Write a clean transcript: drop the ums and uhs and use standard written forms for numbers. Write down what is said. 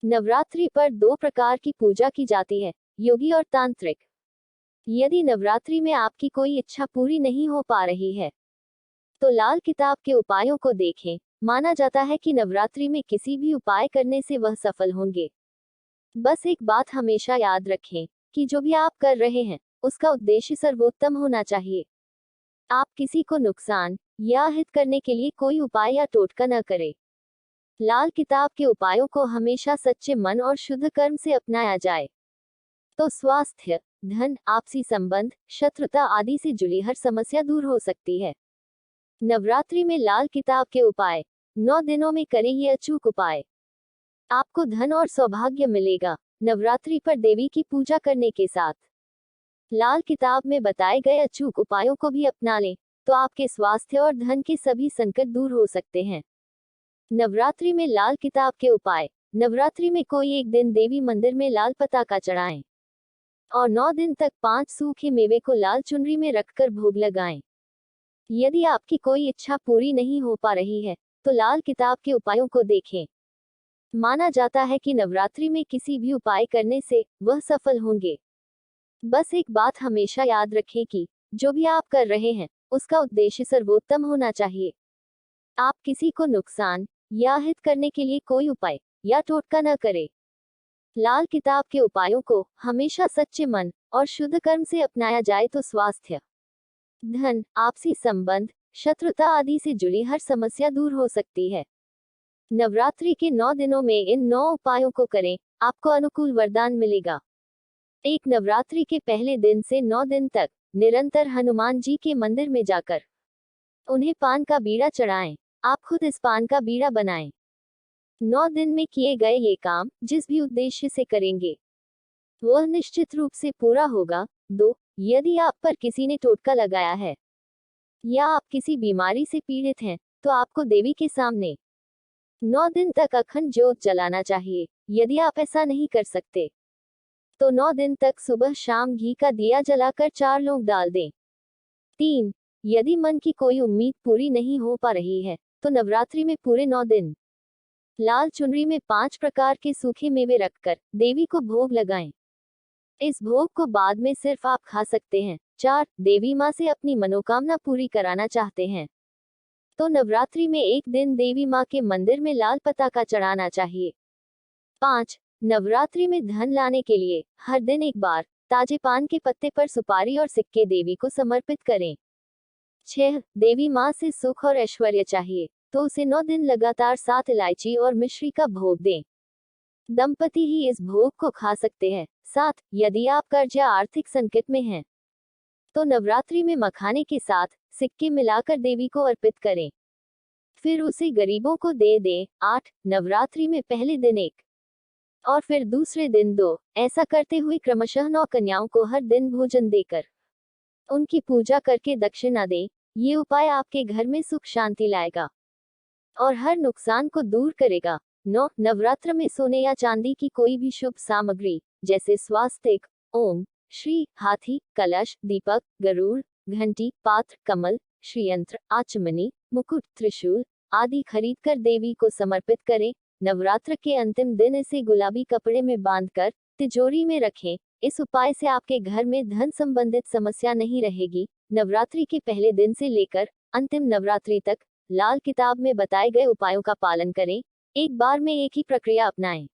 नवरात्रि पर दो प्रकार की पूजा की जाती है, योगी और तांत्रिक। यदि नवरात्रि में आपकी कोई इच्छा पूरी नहीं हो पा रही है, तो लाल किताब के उपायों को देखें। माना जाता है कि नवरात्रि में किसी भी उपाय करने से वह सफल होंगे। बस एक बात हमेशा याद रखें कि जो भी आप कर रहे हैं, उसका उद्देश्य सर्वोत्तम होना चाहिए। आप किसी को नुकसान या हित करने के लिए कोई उपाय या टोटका न करें। लाल किताब के उपायों को हमेशा सच्चे मन और शुद्ध कर्म से अपनाया जाए तो स्वास्थ्य, धन, आपसी संबंध, शत्रुता आदि से जुड़ी हर समस्या दूर हो सकती है। नवरात्रि में लाल किताब के उपाय। 9 दिनों में करें ये अचूक उपाय, आपको धन और सौभाग्य मिलेगा। नवरात्रि पर देवी की पूजा करने के साथ लाल किताब में बताए गए अचूक उपायों को भी अपना लें तो आपके स्वास्थ्य और धन के सभी संकट दूर हो सकते हैं। नवरात्रि में लाल किताब के उपाय। नवरात्रि में कोई एक दिन देवी मंदिर में लाल पताका चढ़ाएं और 9 दिन तक 5 सूखे मेवे को लाल चुनरी में रखकर भोग लगाएं। यदि आपकी कोई इच्छा पूरी नहीं हो पा रही है, तो लाल किताब के उपायों को देखें। माना जाता है कि नवरात्रि में किसी भी उपाय करने से वह सफल होंगे। बस एक बात हमेशा याद रखें कि जो भी आप कर रहे हैं, उसका उद्देश्य सर्वोत्तम होना चाहिए। आप किसी को नुकसान या हित करने के लिए कोई उपाय या टोटका न करें। लाल किताब के उपायों को हमेशा सच्चे मन और शुद्ध कर्म से अपनाया जाए तो स्वास्थ्य, धन, आपसी संबंध, शत्रुता आदि से जुड़ी हर समस्या दूर हो सकती है। नवरात्रि के 9 दिनों में इन 9 उपायों को करें, आपको अनुकूल वरदान मिलेगा। 1 नवरात्रि के पहले दिन से 9 दिन तक निरंतर हनुमान जी के मंदिर में जाकर उन्हें पान का बीड़ा चढ़ाएं। आप खुद इस पान का बीड़ा बनाएं। 9 दिन में किए गए ये काम जिस भी उद्देश्य से करेंगे, वह निश्चित रूप से पूरा होगा। 2 यदि आप पर किसी ने टोटका लगाया है या आप किसी बीमारी से पीड़ित हैं, तो आपको देवी के सामने 9 दिन तक अखंड ज्योत जलाना चाहिए। यदि आप ऐसा नहीं कर सकते, तो 9 दिन तक सुबह शाम घी का दिया जलाकर 4 लौंग डाल दें। 3 यदि मन की कोई उम्मीद पूरी नहीं हो पा रही है, तो नवरात्रि में पूरे 9 दिन लाल चुनरी में 5 प्रकार के सूखे मेवे रखकर देवी को भोग लगाएं। इस भोग को बाद में सिर्फ आप खा सकते हैं। 4 देवी माँ से अपनी मनोकामना पूरी कराना चाहते हैं, तो नवरात्रि में एक दिन देवी माँ के मंदिर में लाल पताका चढ़ाना चाहिए। 5 नवरात्रि में धन लाने के लिए हर दिन एक बार ताजे पान के पत्ते पर सुपारी और सिक्के देवी को समर्पित करें। 6 देवी माँ से सुख और ऐश्वर्य चाहिए, तो उसे 9 दिन लगातार 7 इलायची और मिश्री का भोग दें। दंपति ही इस भोग को खा सकते हैं। 7 यदि आप कर्ज या आर्थिक संकट में हैं, तो नवरात्रि में मखाने के साथ सिक्के मिलाकर देवी को अर्पित करें, फिर उसे गरीबों को दे दें। 8 नवरात्रि में पहले दिन 1 और फिर दूसरे दिन 2, ऐसा करते हुए क्रमशः 9 कन्याओं को हर दिन भोजन देकर उनकी पूजा करके दक्षिणा दें। ये उपाय आपके घर में सुख शांति लाएगा और हर नुकसान को दूर करेगा। 9 नवरात्र में सोने या चांदी की कोई भी शुभ सामग्री जैसे स्वास्तिक, ओम, श्री, हाथी, कलश, दीपक, गरुड़, घंटी, पात्र, कमल, श्रीयंत्र, आचमनी, मुकुट, त्रिशूल आदि खरीदकर देवी को समर्पित करें। नवरात्र के अंतिम दिन इसे गुलाबी कपड़े में बांधकर तिजोरी में रखें। इस उपाय से आपके घर में धन संबंधित समस्या नहीं रहेगी। नवरात्रि के पहले दिन से लेकर अंतिम नवरात्रि तक लाल किताब में बताए गए उपायों का पालन करें। एक बार में एक ही प्रक्रिया अपनाएं।